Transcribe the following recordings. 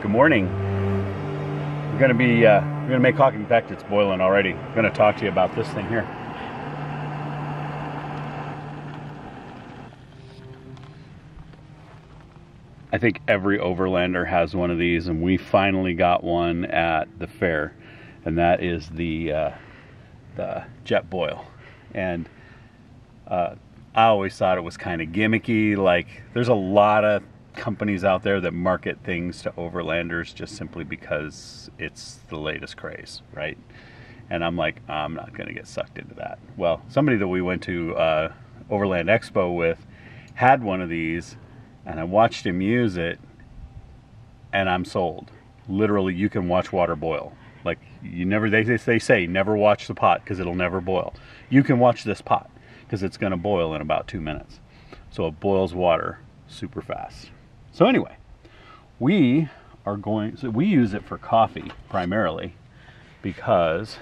Good morning. We're gonna make coffee. In fact, it's boiling already. I'm gonna talk to you about this thing here. I think every overlander has one of these, and we finally got one at the fair, and that is the jet boil. And I always thought it was kind of gimmicky. Like, there's a lot of companies out there that market things to overlanders just simply because it's the latest craze, right? And I'm like, I'm not going to get sucked into that. Well, somebody that we went to Overland Expo with had one of these, and I watched him use it, and I'm sold. Literally, you can watch water boil. Like, you never, they say never watch the pot because it'll never boil. You can watch this pot because it's going to boil in about 2 minutes. So it boils water super fast. So anyway, we use it for coffee primarily because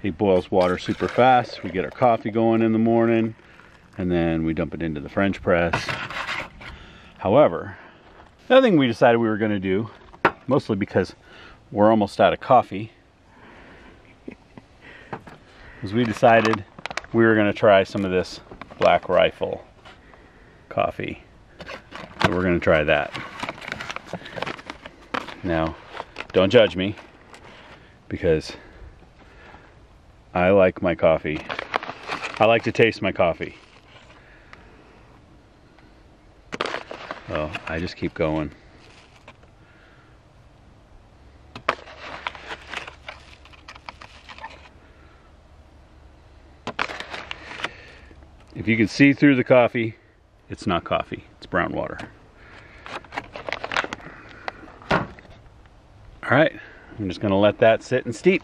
it boils water super fast. We get our coffee going in the morning, and then we dump it into the French press. However, the other thing we decided we were going to do, mostly because we're almost out of coffee, was we decided we were going to try some of this Black Rifle coffee. So we're going to try that. Now, don't judge me, because I like my coffee. I like to taste my coffee. Well, I just keep going. If you can see through the coffee, it's not coffee, it's brown water. All right, I'm just gonna let that sit and steep.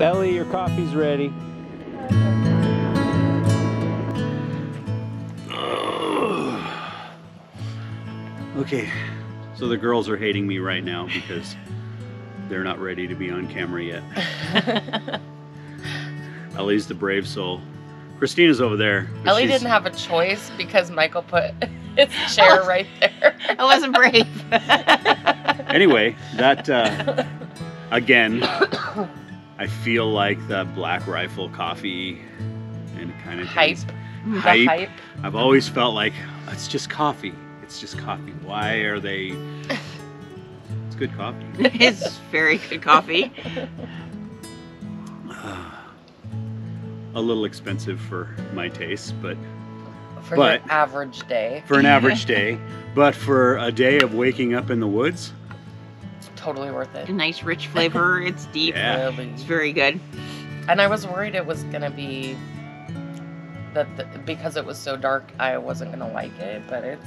Ellie, your coffee's ready. Okay, so the girls are hating me right now because they're not ready to be on camera yet. Ellie's the brave soul. Christina's over there. Ellie didn't have a choice because Michael put his chair right there. I wasn't brave. Anyway, that, again, I feel like the Black Rifle coffee and kind of hype. I've always felt like it's just coffee. It's just coffee. Why are they? It's good coffee. It's very good coffee. A little expensive for my taste, but an average day. For an average day, but for a day of waking up in the woods, totally worth it. A nice rich flavor. It's deep. Yeah. Really. It's very good. And I was worried it was gonna be because it was so dark, I wasn't gonna like it. But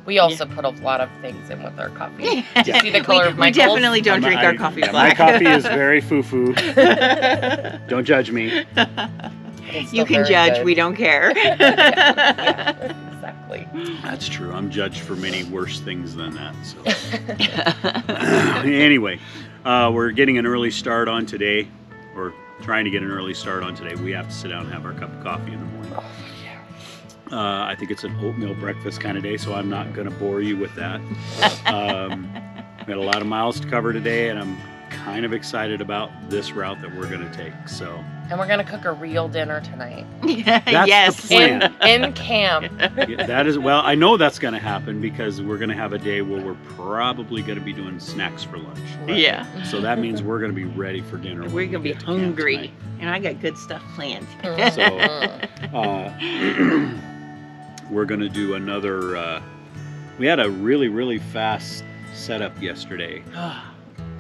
we also put a lot of things in with our coffee. Yeah. Do you see the color of my We definitely don't drink our coffee black. My coffee is very foo-foo. Don't judge me. You can judge. Good. We don't care. Yeah, exactly. That's true. I'm judged for many worse things than that. So anyway, we're getting an early start on today, or trying to get an early start on today. We have to sit down and have our cup of coffee in the morning. Oh, I think it's an oatmeal breakfast kind of day, so I'm not going to bore you with that. We had a lot of miles to cover today, and I'm kind of excited about this route that we're going to take. So. And we're going to cook a real dinner tonight. Yes. The plan. In camp. Yeah, that is, well, I know that's going to happen because we're going to have a day where we're probably going to be doing snacks for lunch. Right. Yeah. So that means we're going to be ready for dinner. We're going to be hungry. And I got good stuff planned. So, we're going to do another, we had a really fast setup yesterday.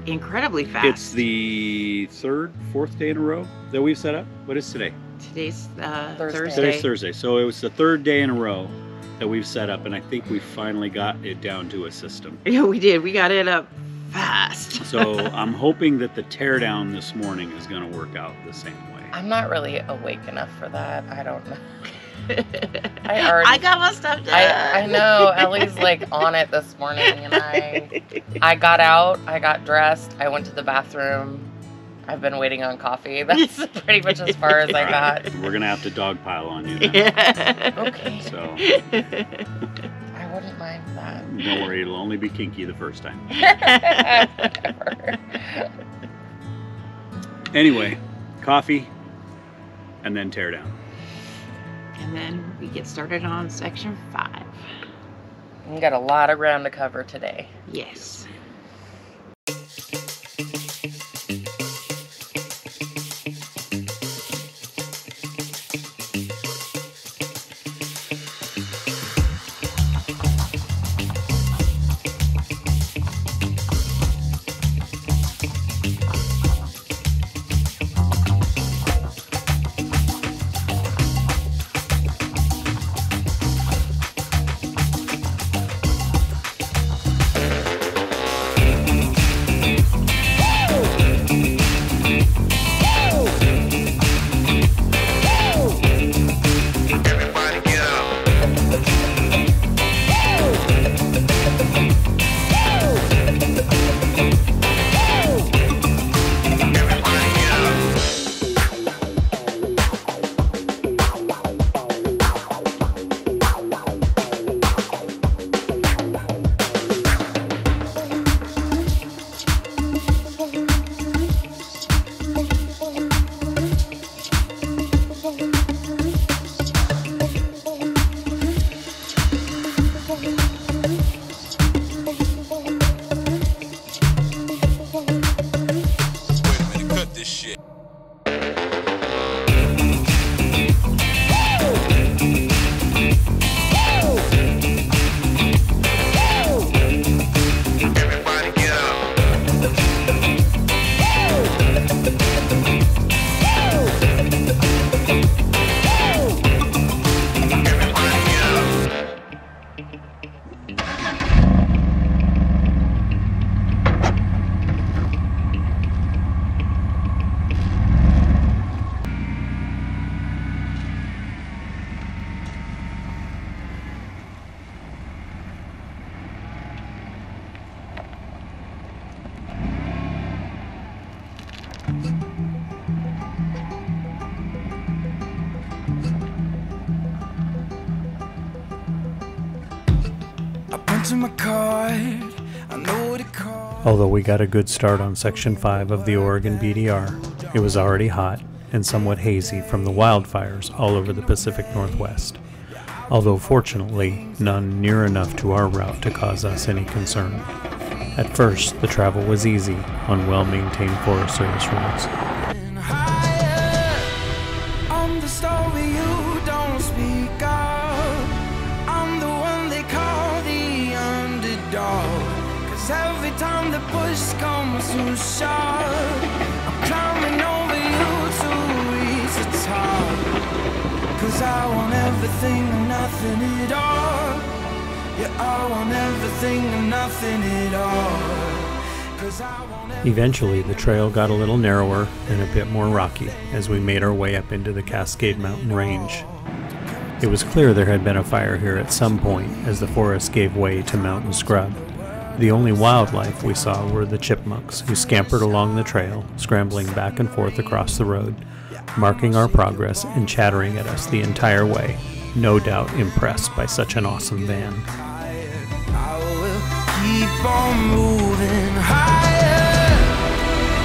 Incredibly fast. It's the fourth day in a row that we've set up. What is today? Today's Thursday. Thursday. Today's Thursday. So it was the third day in a row that we've set up, and I think we finally got it down to a system. Yeah, we did. We got it up fast. So I'm hoping that the teardown this morning is going to work out the same way. I'm not really awake enough for that. I don't know. I got my stuff done. I know. Ellie's like on it this morning, and I got out. I got dressed. I went to the bathroom. I've been waiting on coffee. That's pretty much as far as I got. We're going to have to dogpile on you now. Okay. So I wouldn't mind that. don't worry, it'll only be kinky the first time. Whatever. Anyway, coffee and then tear down. And then we get started on section 5. We got a lot of ground to cover today. Yes. Although we got a good start on Section 5 of the Oregon BDR, it was already hot and somewhat hazy from the wildfires all over the Pacific Northwest, although fortunately none near enough to our route to cause us any concern. At first, the travel was easy on well-maintained Forest Service roads. Every time the push comes too sharp, I'm climbing over you to reach the top. 'Cause I want everything and nothing at all. Yeah, I want everything and nothing at all. 'Cause I want Eventually, the trail got a little narrower and a bit more rocky as we made our way up into the Cascade Mountain Range. It was clear there had been a fire here at some point as the forest gave way to mountain scrub. The only wildlife we saw were the chipmunks, who scampered along the trail, scrambling back and forth across the road, marking our progress and chattering at us the entire way, no doubt impressed by such an awesome van. I will keep on moving higher.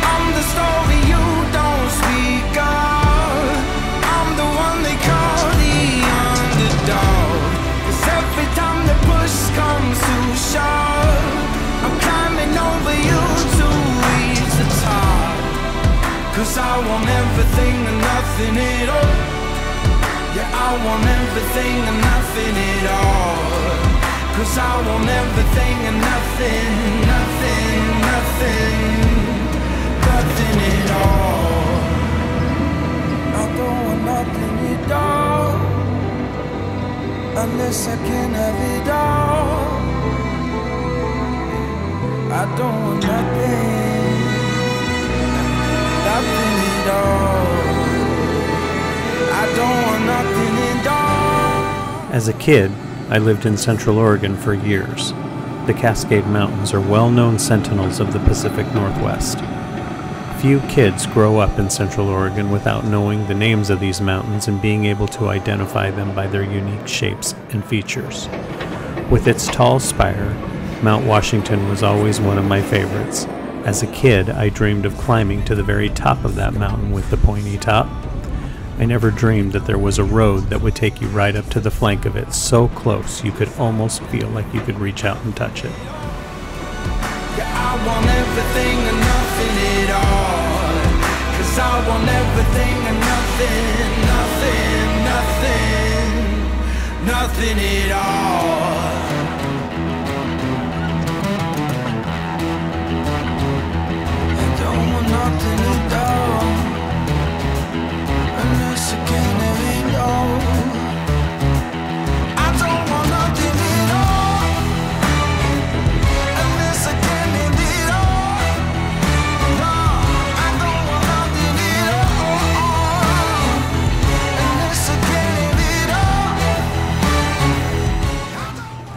I'm the story you don't speak of. I'm the one they call the underdog. 'Cause every time the push comes too sharp, I'm climbing over you to reach the top. 'Cause I want everything and nothing at all. Yeah, I want everything and nothing at all. 'Cause I want everything and nothing, nothing, nothing, nothing at all. I don't want nothing at all, unless I can have it all. I don't want nothing, nothing at all. I don't want nothing at all. As a kid, I lived in Central Oregon for years. The Cascade Mountains are well-known sentinels of the Pacific Northwest. Few kids grow up in Central Oregon without knowing the names of these mountains and being able to identify them by their unique shapes and features. With its tall spire, Mount Washington was always one of my favorites. As a kid, I dreamed of climbing to the very top of that mountain with the pointy top. I never dreamed that there was a road that would take you right up to the flank of it, so close you could almost feel like you could reach out and touch it. Yeah, I want everything and nothing at all. 'Cause I want everything and nothing, nothing, nothing, nothing at all. I don't want nothing at all, unless I can have it all. I don't want nothing at all, unless I can have it all. No, I don't want nothing at all, unless I can have it all.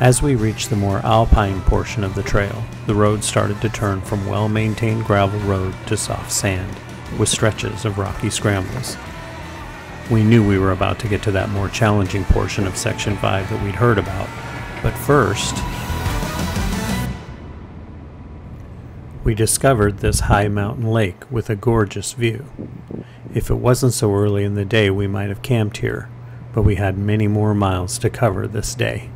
As we reached the more alpine portion of the trail, the road started to turn from well-maintained gravel road to soft sand, with stretches of rocky scrambles. We knew we were about to get to that more challenging portion of Section 5 that we'd heard about, but first, we discovered this high mountain lake with a gorgeous view. If it wasn't so early in the day, we might have camped here, but we had many more miles to cover this day.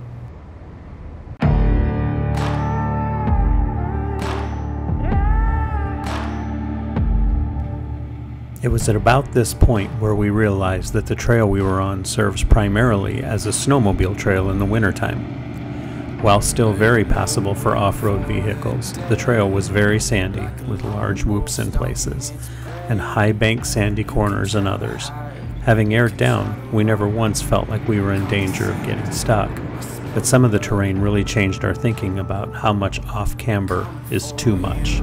It was at about this point where we realized that the trail we were on serves primarily as a snowmobile trail in the wintertime. While still very passable for off-road vehicles, the trail was very sandy, with large whoops in places, and high-banked sandy corners in others. Having aired down, we never once felt like we were in danger of getting stuck, but some of the terrain really changed our thinking about how much off-camber is too much.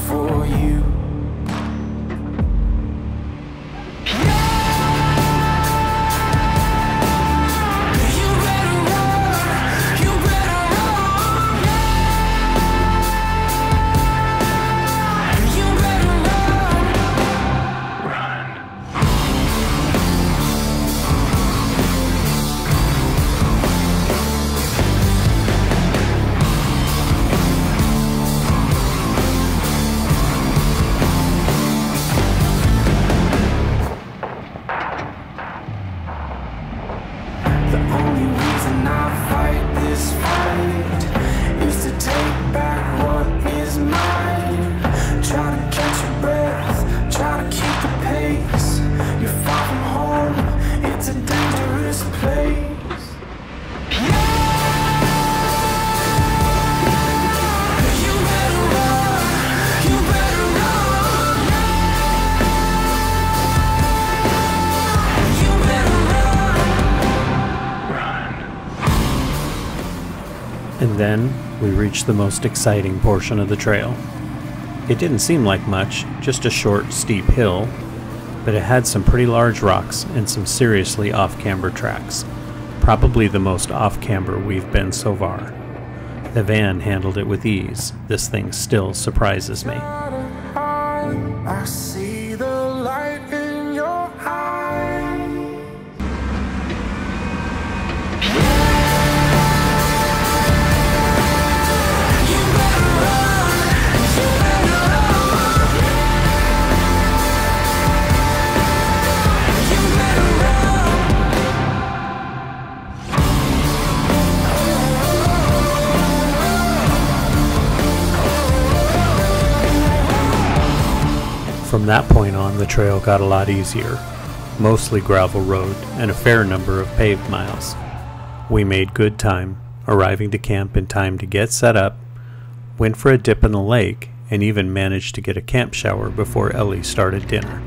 For you, And then we reached the most exciting portion of the trail. It didn't seem like much, just a short, steep hill, but it had some pretty large rocks and some seriously off-camber tracks. Probably the most off-camber we've been so far. The van handled it with ease. This thing still surprises me. I see the light in your eyes. From that point on, the trail got a lot easier. Mostly gravel road and a fair number of paved miles. We made good time, arriving to camp in time to get set up, went for a dip in the lake, and even managed to get a camp shower before Ellie started dinner.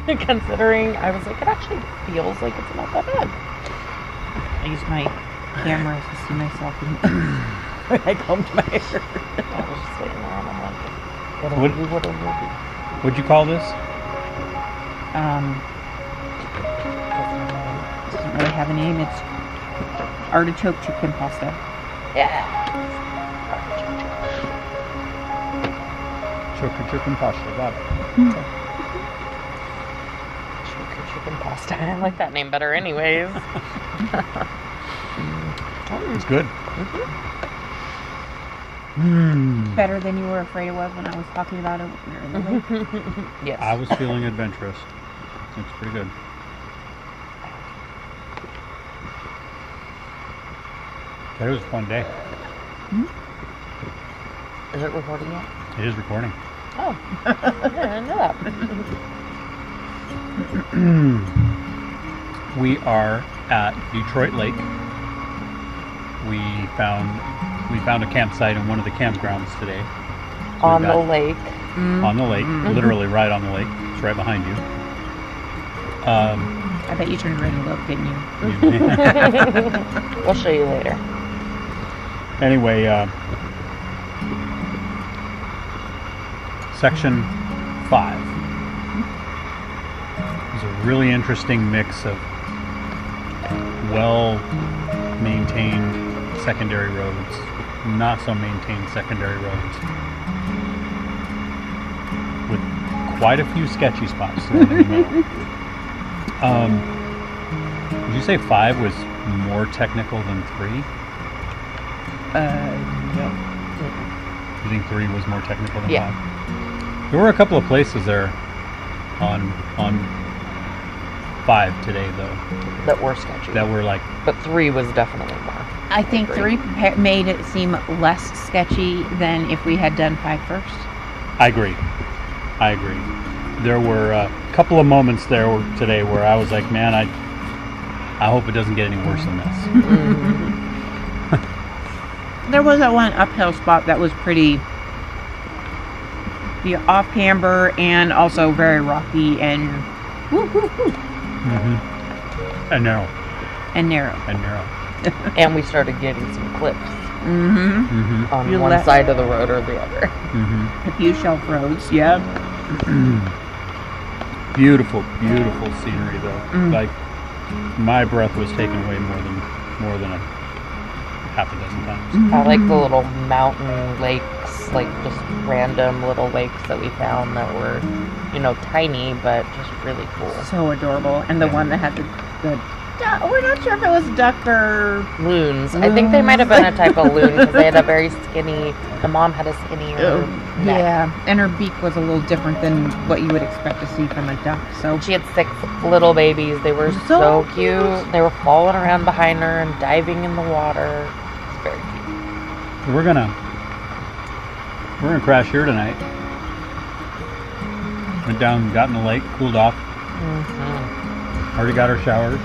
Considering, I was like, it actually feels like it's not that bad. I use my camera to see myself when I combed my hair. I was just sitting there and I'm like, What'd you call this? Doesn't really have a name. It's artichoke chicken pasta. Yeah. Chicken pasta, got it. Chicken pasta. I like that name better anyways. It's good. Better than you were afraid it was when I was talking about it when we were in the lake. Yes. I was feeling adventurous. It's pretty good. It was a fun day. Is it recording yet? It is recording. Oh. I didn't know that. We are at Detroit Lake. We found a campsite in one of the campgrounds today. So On the lake. On the lake, literally right on the lake. It's right behind you. I bet you turned around and looked, didn't you? We'll show you later. Anyway, section 5 is a really interesting mix of well-maintained secondary roads, not so maintained secondary roads, with quite a few sketcy spots thrown in the middle. Would you say 5 was more technical than 3? No. You think 3 was more technical than 5? Yeah. There were a couple of places there on 5 today, though, That were sketchy. that were like, But 3 was definitely more. I think 3 made it seem less sketchy than if we had done 5 first. I agree. There were a couple of moments there today where I was like, man, I hope it doesn't get any worse than this. There was that one uphill spot that was pretty off camber and also very rocky and And narrow. narrow. And we started getting some clips on You one let- side of the road or the other. A few shelf roads, yeah. Beautiful scenery, though. Like, my breath was taken away more than a half a dozen times. I like the little mountain lakes like just random little lakes that we found that were, you know, tiny but just really cool. So adorable. And the one that had the we're not sure if it was duck or Loons. I think they might have been a type of loon because they had a very skinny. The mom had a skinnier neck. Yeah, and her beak was a little different than what you would expect to see from a duck. So She had 6 little babies. They were so cute. They were falling around behind her and diving in the water. It's very cute. We're gonna crash here tonight. Went down, got in the lake, cooled off. Already got our showers.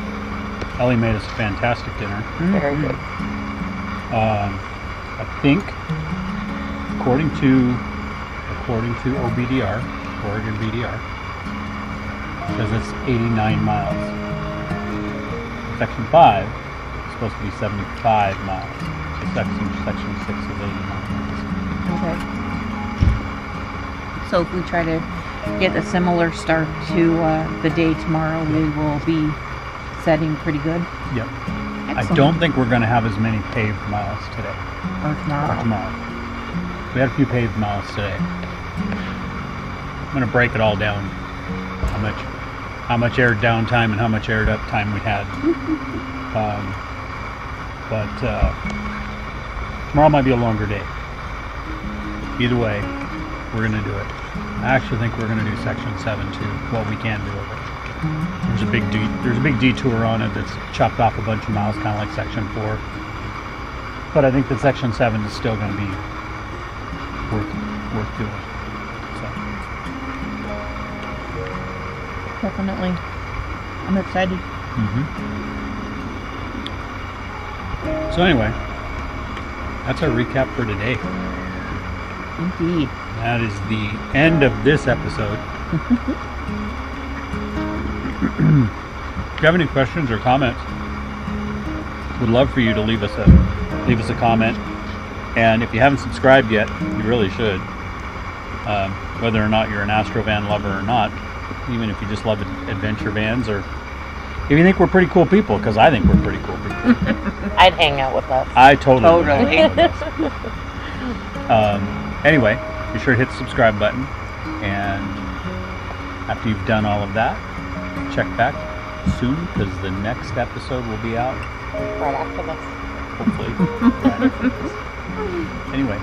Ellie made us a fantastic dinner. Very good. I think, according to OBDR, Oregon BDR, says it's 89 miles. Section 5 is supposed to be 75 miles. So section 6 is 80 miles. okay. So if we try to get a similar start to the day tomorrow, we will be setting pretty good. Yep. Excellent. I don't think we're going to have as many paved miles today. Or tomorrow. We had a few paved miles today. I'm going to break it all down. How much aired down time and how much aired up time we had. Tomorrow might be a longer day. Either way, we're going to do it. I actually think we're going to do section 7 too. What we can do of it. There's a big detour on it that's chopped off a bunch of miles, kind of like section 4. But I think that section 7 is still going to be worth doing. So. Definitely. I'm excited. So anyway, that's our recap for today. Indeed. That is the end of this episode. If you have any questions or comments, we'd love for you to leave us a comment. And if you haven't subscribed yet, you really should. Whether or not you're an Astro van lover or not, even if you just love adventure vans, or if you think we're pretty cool people, because I think we're pretty cool people. I'd hang out with us. I totally. Anyway, be sure to hit the subscribe button, and after you've done all of that, check back soon, because the next episode will be out Right after this. hopefully right after this. Anyway,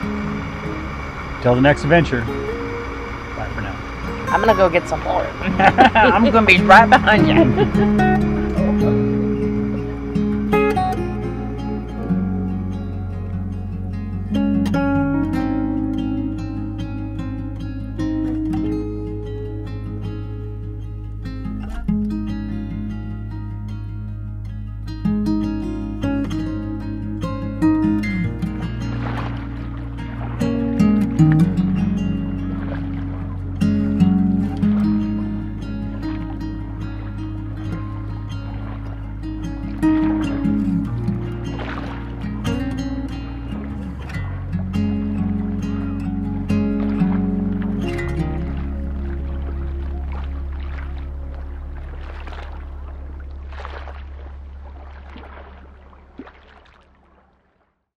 till the next adventure, bye for now. I'm gonna go get some more. I'm going to be right behind you.